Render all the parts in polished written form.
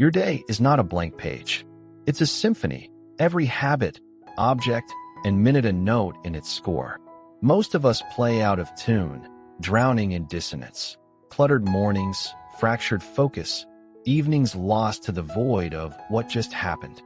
Your day is not a blank page. It's a symphony, every habit, object, and minute a note in its score. Most of us play out of tune, drowning in dissonance. Cluttered mornings, fractured focus, evenings lost to the void of what just happened.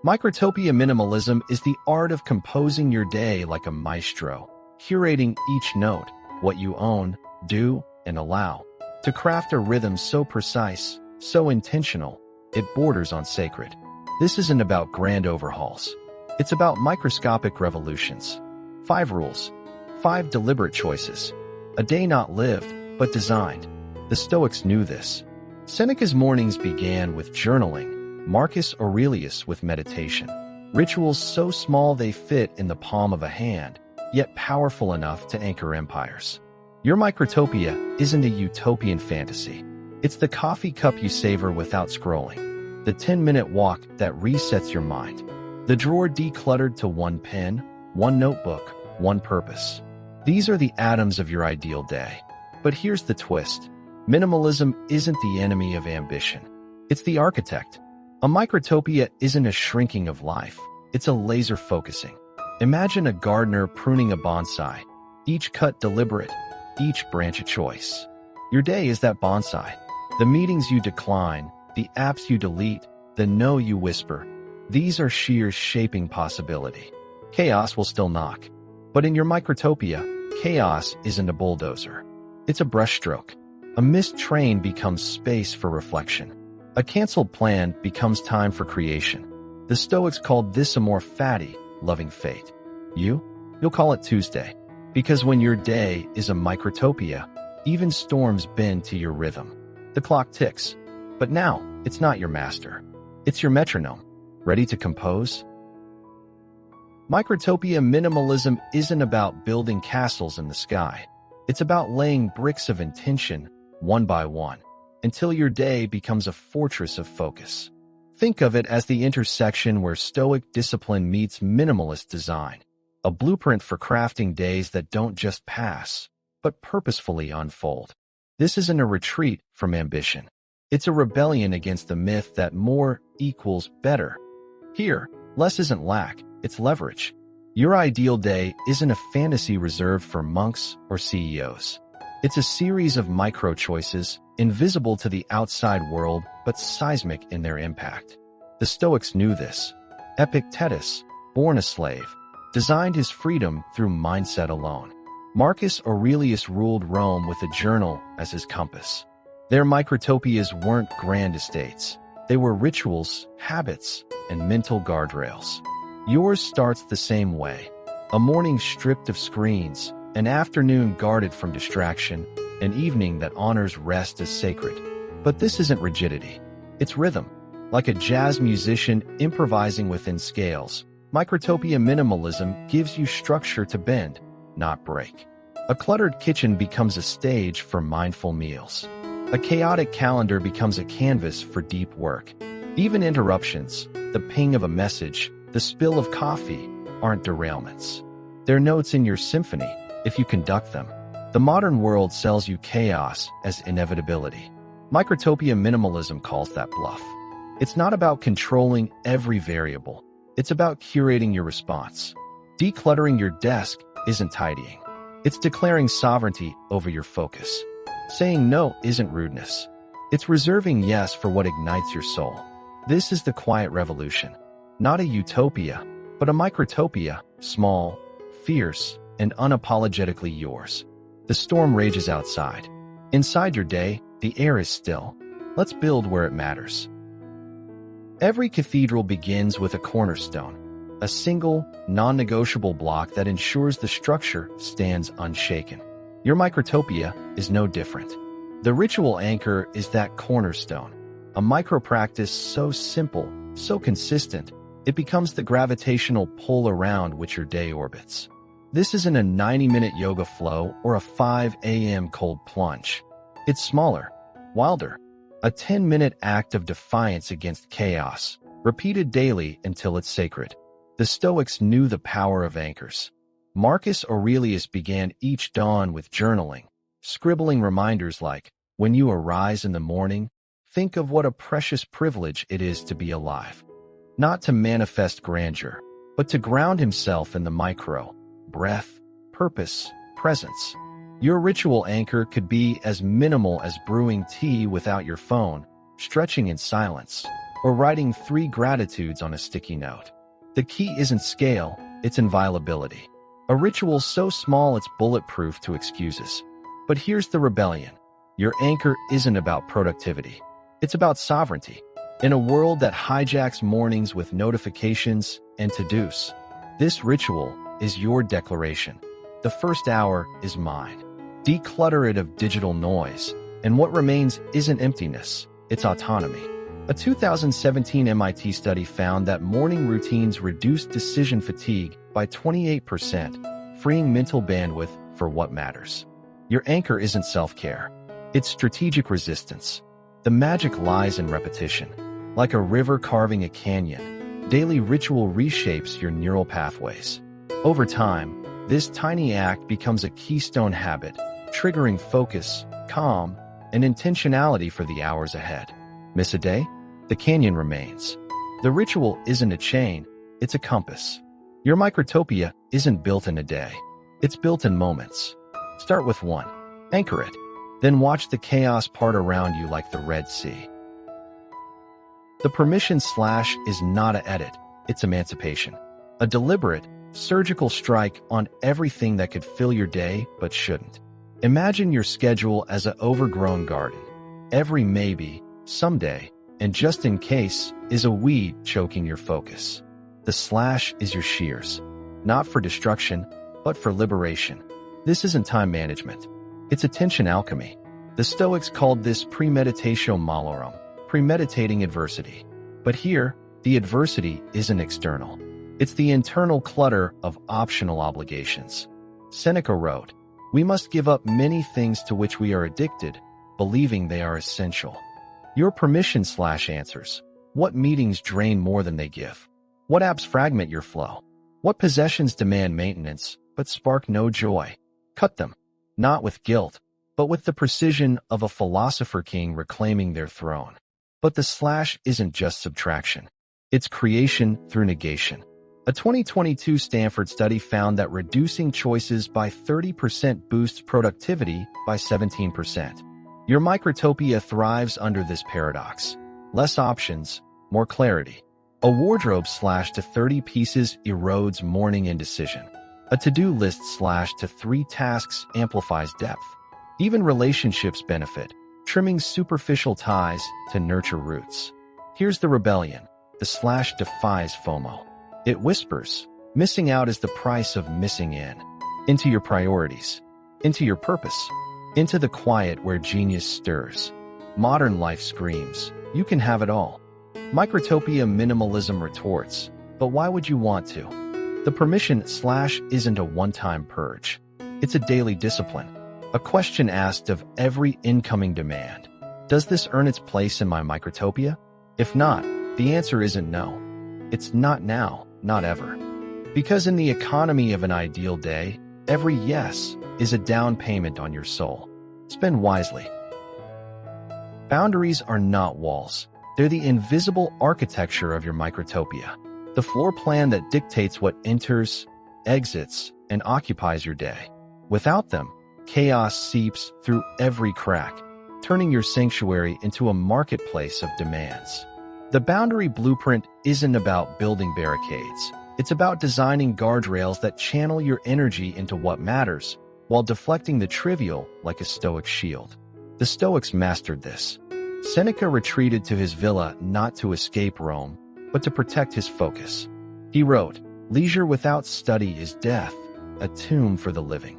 Microtopia minimalism is the art of composing your day like a maestro, curating each note, what you own, do, and allow, to craft a rhythm so precise, so intentional, it borders on sacred. This isn't about grand overhauls. It's about microscopic revolutions. 5 rules. 5 deliberate choices. A day not lived, but designed. The Stoics knew this. Seneca's mornings began with journaling, Marcus Aurelius with meditation. Rituals so small they fit in the palm of a hand, yet powerful enough to anchor empires. Your microtopia isn't a utopian fantasy. It's the coffee cup you savor without scrolling. The 10-minute walk that resets your mind. The drawer decluttered to 1 pen, 1 notebook, 1 purpose. These are the atoms of your ideal day. But here's the twist. Minimalism isn't the enemy of ambition. It's the architect. A microtopia isn't a shrinking of life. It's a laser focusing. Imagine a gardener pruning a bonsai. Each cut deliberate, each branch a choice. Your day is that bonsai. The meetings you decline, the apps you delete, the no you whisper. These are shears shaping possibility. Chaos will still knock. But in your microtopia, chaos isn't a bulldozer. It's a brushstroke. A missed train becomes space for reflection. A canceled plan becomes time for creation. The Stoics called this a more fatty, loving fate. You'll call it Tuesday. Because when your day is a microtopia, even storms bend to your rhythm. The clock ticks. But now, it's not your master. It's your metronome. Ready to compose? Microtopia minimalism isn't about building castles in the sky. It's about laying bricks of intention, one by one, until your day becomes a fortress of focus. Think of it as the intersection where Stoic discipline meets minimalist design, a blueprint for crafting days that don't just pass, but purposefully unfold. This isn't a retreat from ambition. It's a rebellion against the myth that more equals better. Here, less isn't lack, it's leverage. Your ideal day isn't a fantasy reserved for monks or CEOs. It's a series of micro-choices, invisible to the outside world but seismic in their impact. The Stoics knew this. Epictetus, born a slave, designed his freedom through mindset alone. Marcus Aurelius ruled Rome with a journal as his compass. Their microtopias weren't grand estates. They were rituals, habits, and mental guardrails. Yours starts the same way. A morning stripped of screens, an afternoon guarded from distraction, an evening that honors rest as sacred. But this isn't rigidity. It's rhythm. Like a jazz musician improvising within scales, microtopia minimalism gives you structure to bend, not break. A cluttered kitchen becomes a stage for mindful meals. A chaotic calendar becomes a canvas for deep work. Even interruptions, the ping of a message, the spill of coffee, aren't derailments. They're notes in your symphony, if you conduct them. The modern world sells you chaos as inevitability. Microtopia minimalism calls that bluff. It's not about controlling every variable. It's about curating your response. Decluttering your desk isn't tidying. It's declaring sovereignty over your focus. Saying no isn't rudeness. It's reserving yes for what ignites your soul. This is the quiet revolution. Not a utopia, but a microtopia, small, fierce, and unapologetically yours. The storm rages outside. Inside your day, the air is still. Let's build where it matters. Every cathedral begins with a cornerstone, a single, non-negotiable block that ensures the structure stands unshaken. Your microtopia is no different. The ritual anchor is that cornerstone, a micro-practice so simple, so consistent, it becomes the gravitational pull around which your day orbits. This isn't a 90-minute yoga flow or a 5 a.m. cold plunge. It's smaller, wilder, a 10-minute act of defiance against chaos, repeated daily until it's sacred. The Stoics knew the power of anchors. Marcus Aurelius began each dawn with journaling, scribbling reminders like, when you arise in the morning, think of what a precious privilege it is to be alive. Not to manifest grandeur, but to ground himself in the micro, breath, purpose, presence. Your ritual anchor could be as minimal as brewing tea without your phone, stretching in silence, or writing 3 gratitudes on a sticky note. The key isn't scale, it's inviolability. A ritual so small it's bulletproof to excuses. But here's the rebellion. Your anchor isn't about productivity. It's about sovereignty. In a world that hijacks mornings with notifications and to-dos, this ritual is your declaration. The first hour is mine. Declutter it of digital noise, and what remains isn't emptiness, it's autonomy. A 2017 MIT study found that morning routines reduced decision fatigue by 28%, freeing mental bandwidth for what matters. Your anchor isn't self-care. It's strategic resistance. The magic lies in repetition. Like a river carving a canyon, daily ritual reshapes your neural pathways. Over time, this tiny act becomes a keystone habit, triggering focus, calm, and intentionality for the hours ahead. Miss a day? The canyon remains. The ritual isn't a chain, it's a compass. Your microtopia isn't built in a day. It's built in moments. Start with 1. Anchor it. Then watch the chaos part around you like the Red Sea. The permission slash is not an edit, it's emancipation. A deliberate, surgical strike on everything that could fill your day but shouldn't. Imagine your schedule as an overgrown garden. Every maybe, someday, and just in case is a weed choking your focus. The slash is your shears, not for destruction, but for liberation. This isn't time management. It's attention alchemy. The Stoics called this premeditatio malorum, premeditating adversity. But here, the adversity isn't external. It's the internal clutter of optional obligations. Seneca wrote, "We must give up many things to which we are addicted, believing they are essential." Your permission slash answers. What meetings drain more than they give? What apps fragment your flow? What possessions demand maintenance, but spark no joy? Cut them. Not with guilt, but with the precision of a philosopher king reclaiming their throne. But the slash isn't just subtraction. It's creation through negation. A 2022 Stanford study found that reducing choices by 30% boosts productivity by 17%. Your microtopia thrives under this paradox. Less options, more clarity. A wardrobe slashed to 30 pieces erodes morning indecision. A to-do list slashed to 3 tasks amplifies depth. Even relationships benefit, trimming superficial ties to nurture roots. Here's the rebellion. The slash defies FOMO. It whispers, missing out is the price of missing in. Into your priorities. Into your purpose. Into the quiet where genius stirs. Modern life screams, you can have it all. Microtopia Minimalism retorts, but why would you want to? The permission slash isn't a one-time purge. It's a daily discipline. A question asked of every incoming demand. Does this earn its place in my microtopia? If not, the answer isn't no. It's not now, not ever. Because in the economy of an ideal day, every yes is a down payment on your soul. Spend wisely. Boundaries are not walls. They're the invisible architecture of your microtopia. The floor plan that dictates what enters, exits, and occupies your day. Without them, chaos seeps through every crack, turning your sanctuary into a marketplace of demands. The boundary blueprint isn't about building barricades. It's about designing guardrails that channel your energy into what matters, while deflecting the trivial like a Stoic shield. The Stoics mastered this. Seneca retreated to his villa not to escape Rome, but to protect his focus. He wrote, "Leisure without study is death, a tomb for the living."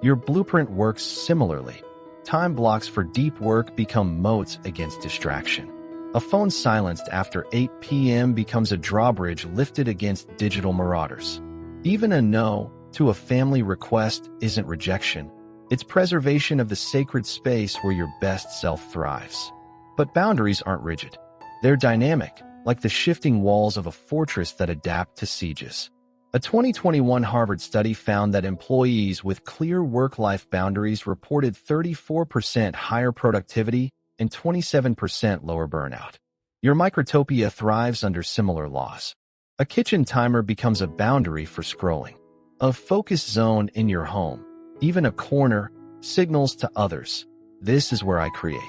Your blueprint works similarly. Time blocks for deep work become moats against distraction. A phone silenced after 8 p.m. becomes a drawbridge lifted against digital marauders. Even a no to a family request isn't rejection. It's preservation of the sacred space where your best self thrives. But boundaries aren't rigid. They're dynamic, like the shifting walls of a fortress that adapt to sieges. A 2021 Harvard study found that employees with clear work-life boundaries reported 34% higher productivity and 27% lower burnout. Your Microtopia thrives under similar laws. A kitchen timer becomes a boundary for scrolling. A focus zone in your home, even a corner, signals to others, "This is where I create."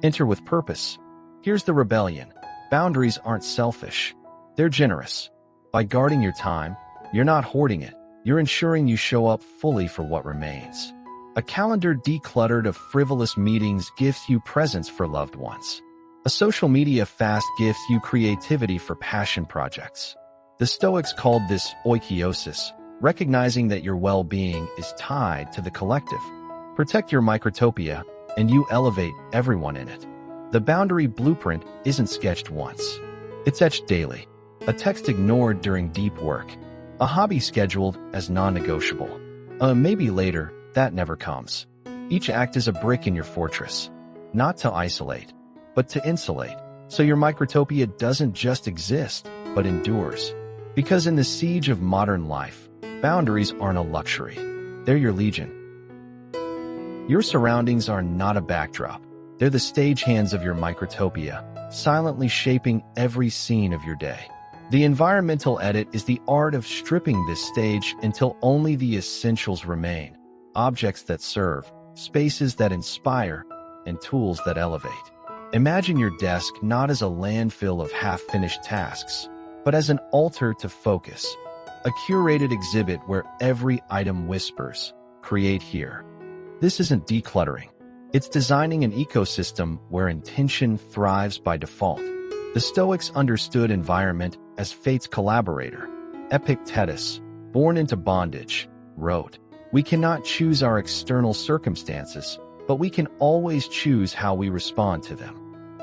Enter with purpose. Here's the rebellion. Boundaries aren't selfish. They're generous. By guarding your time, you're not hoarding it. You're ensuring you show up fully for what remains. A calendar decluttered of frivolous meetings gives you presence for loved ones. A social media fast gives you creativity for passion projects. The Stoics called this oikiosis, recognizing that your well-being is tied to the collective. Protect your Microtopia, and you elevate everyone in it. The boundary blueprint isn't sketched once. It's etched daily. A text ignored during deep work. A hobby scheduled as non-negotiable. Maybe later, that never comes. Each act is a brick in your fortress. Not to isolate, but to insulate. So your Microtopia doesn't just exist, but endures. Because in the siege of modern life, boundaries aren't a luxury. They're your legion. Your surroundings are not a backdrop. They're the stagehands of your Microtopia, silently shaping every scene of your day. The environmental edit is the art of stripping this stage until only the essentials remain. Objects that serve, spaces that inspire, and tools that elevate. Imagine your desk not as a landfill of half-finished tasks, but as an altar to focus. A curated exhibit where every item whispers, "Create here." This isn't decluttering. It's designing an ecosystem where intention thrives by default. The Stoics understood environment as fate's collaborator. Epictetus, born into bondage, wrote, "We cannot choose our external circumstances, but we can always choose how we respond to them."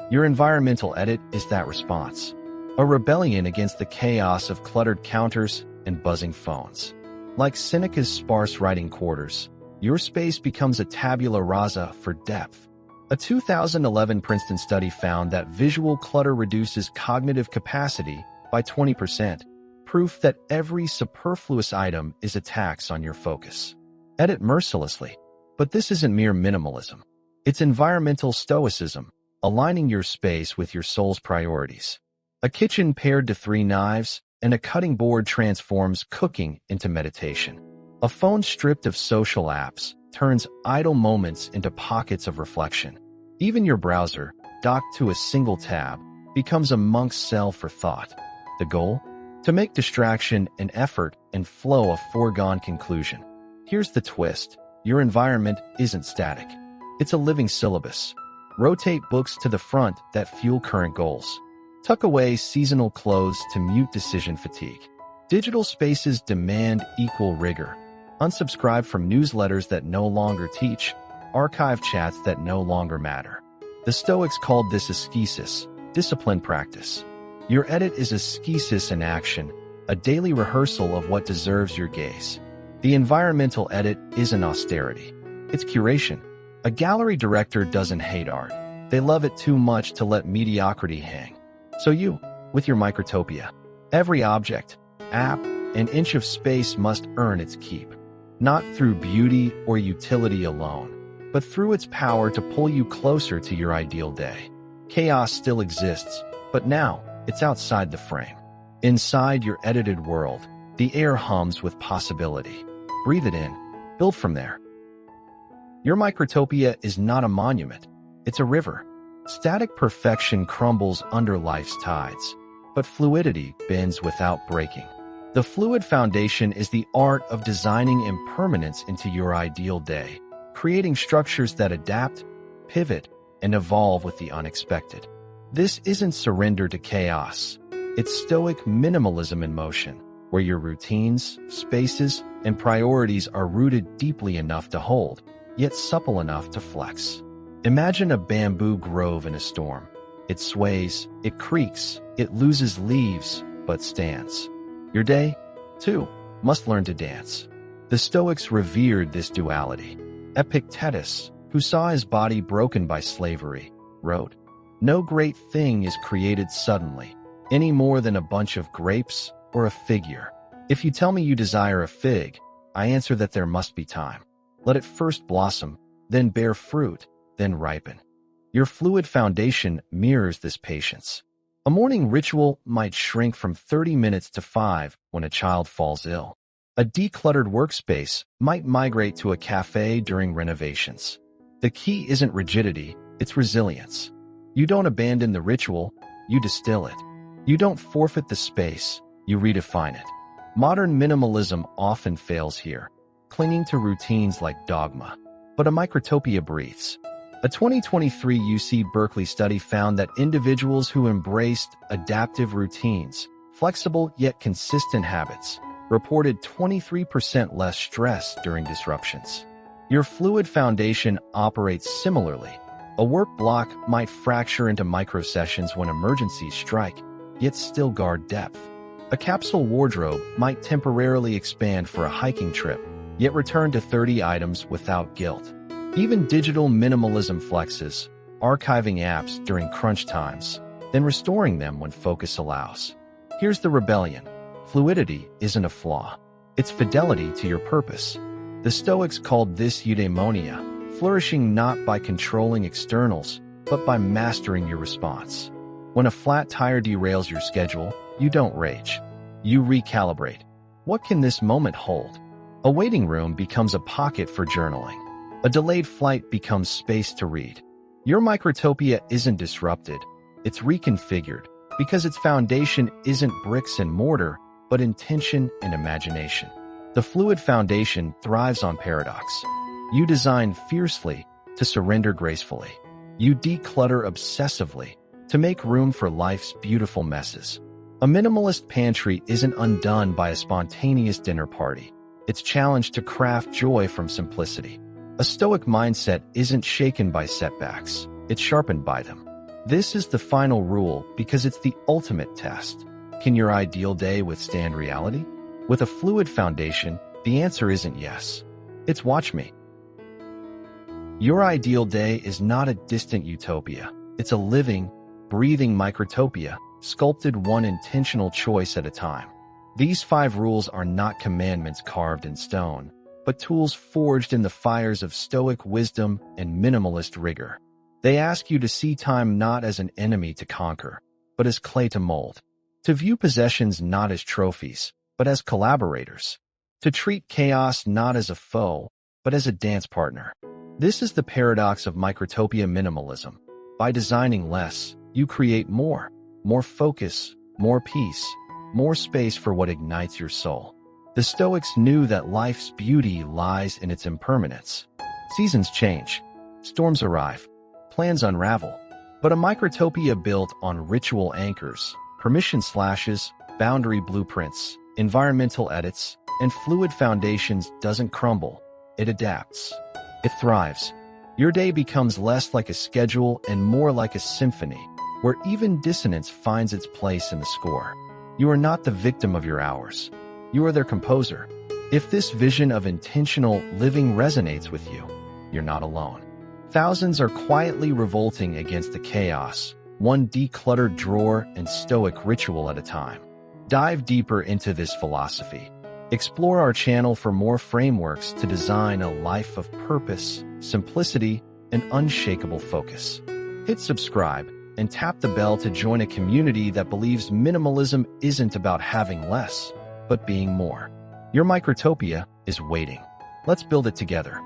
Your environmental edit is that response. A rebellion against the chaos of cluttered counters and buzzing phones. Like Seneca's sparse writing quarters, your space becomes a tabula rasa for depth. A 2011 Princeton study found that visual clutter reduces cognitive capacity by 20%, proof that every superfluous item is a tax on your focus. Edit mercilessly. But this isn't mere minimalism. It's environmental stoicism, aligning your space with your soul's priorities. A kitchen paired to 3 knives and a cutting board transforms cooking into meditation. A phone stripped of social apps turns idle moments into pockets of reflection. Even your browser, docked to a single tab, becomes a monk's cell for thought. The goal? To make distraction and effort and flow a foregone conclusion. Here's the twist. Your environment isn't static. It's a living syllabus. Rotate books to the front that fuel current goals. Tuck away seasonal clothes to mute decision fatigue. Digital spaces demand equal rigor. Unsubscribe from newsletters that no longer teach, archive chats that no longer matter. The Stoics called this ascesis, disciplined practice. Your edit is ascesis in action, a daily rehearsal of what deserves your gaze. The environmental edit isn't austerity. It's curation. A gallery director doesn't hate art. They love it too much to let mediocrity hang. So you, with your Microtopia, every object, app, and inch of space must earn its keep. Not through beauty or utility alone, but through its power to pull you closer to your ideal day. Chaos still exists, but now it's outside the frame. Inside your edited world, the air hums with possibility. Breathe it in. Build from there. Your Microtopia is not a monument. It's a river. Static perfection crumbles under life's tides, but fluidity bends without breaking. The fluid foundation is the art of designing impermanence into your ideal day, creating structures that adapt, pivot, and evolve with the unexpected. This isn't surrender to chaos. It's stoic minimalism in motion, where your routines, spaces, and priorities are rooted deeply enough to hold, yet supple enough to flex. Imagine a bamboo grove in a storm. It sways, it creaks, it loses leaves, but stands. Your day, too, must learn to dance. The Stoics revered this duality. Epictetus, who saw his body broken by slavery, wrote, "No great thing is created suddenly, any more than a bunch of grapes or a figure. If you tell me you desire a fig, I answer that there must be time. Let it first blossom, then bear fruit, then ripen." Your fluid foundation mirrors this patience. A morning ritual might shrink from 30 minutes to 5 when a child falls ill. A decluttered workspace might migrate to a cafe during renovations. The key isn't rigidity, it's resilience. You don't abandon the ritual, you distill it. You don't forfeit the space, you redefine it. Modern minimalism often fails here, clinging to routines like dogma. But a microtopia breathes. A 2023 UC Berkeley study found that individuals who embraced adaptive routines, flexible yet consistent habits, reported 23% less stress during disruptions. Your fluid foundation operates similarly. A work block might fracture into micro-sessions when emergencies strike, yet still guard depth. A capsule wardrobe might temporarily expand for a hiking trip, yet return to 30 items without guilt. Even digital minimalism flexes, archiving apps during crunch times, then restoring them when focus allows. Here's the rebellion. Fluidity isn't a flaw. It's fidelity to your purpose. The Stoics called this eudaimonia, flourishing not by controlling externals, but by mastering your response. When a flat tire derails your schedule, you don't rage. You recalibrate. What can this moment hold? A waiting room becomes a pocket for journaling. A delayed flight becomes space to read. Your microtopia isn't disrupted, it's reconfigured, because its foundation isn't bricks and mortar, but intention and imagination. The fluid foundation thrives on paradox. You design fiercely to surrender gracefully. You declutter obsessively to make room for life's beautiful messes. A minimalist pantry isn't undone by a spontaneous dinner party. It's challenged to craft joy from simplicity. A Stoic mindset isn't shaken by setbacks, it's sharpened by them. This is the final rule because it's the ultimate test. Can your ideal day withstand reality? With a fluid foundation, the answer isn't yes. It's watch me. Your ideal day is not a distant utopia. It's a living, breathing microtopia, sculpted one intentional choice at a time. These 5 rules are not commandments carved in stone, but tools forged in the fires of Stoic wisdom and minimalist rigor. They ask you to see time not as an enemy to conquer, but as clay to mold. To view possessions not as trophies, but as collaborators. To treat chaos not as a foe, but as a dance partner. This is the paradox of Microtopia minimalism. By designing less, you create more. More focus, more peace, more space for what ignites your soul. The Stoics knew that life's beauty lies in its impermanence. Seasons change, storms arrive, plans unravel, but a microtopia built on ritual anchors, permission slashes, boundary blueprints, environmental edits, and fluid foundations doesn't crumble, it adapts. It thrives. Your day becomes less like a schedule and more like a symphony, where even dissonance finds its place in the score. You are not the victim of your hours. You are their composer. If this vision of intentional living resonates with you, you're not alone. Thousands are quietly revolting against the chaos, one decluttered drawer and Stoic ritual at a time. Dive deeper into this philosophy. Explore our channel for more frameworks to design a life of purpose, simplicity, and unshakable focus. Hit subscribe and tap the bell to join a community that believes minimalism isn't about having less, but being more. Your microtopia is waiting. Let's build it together.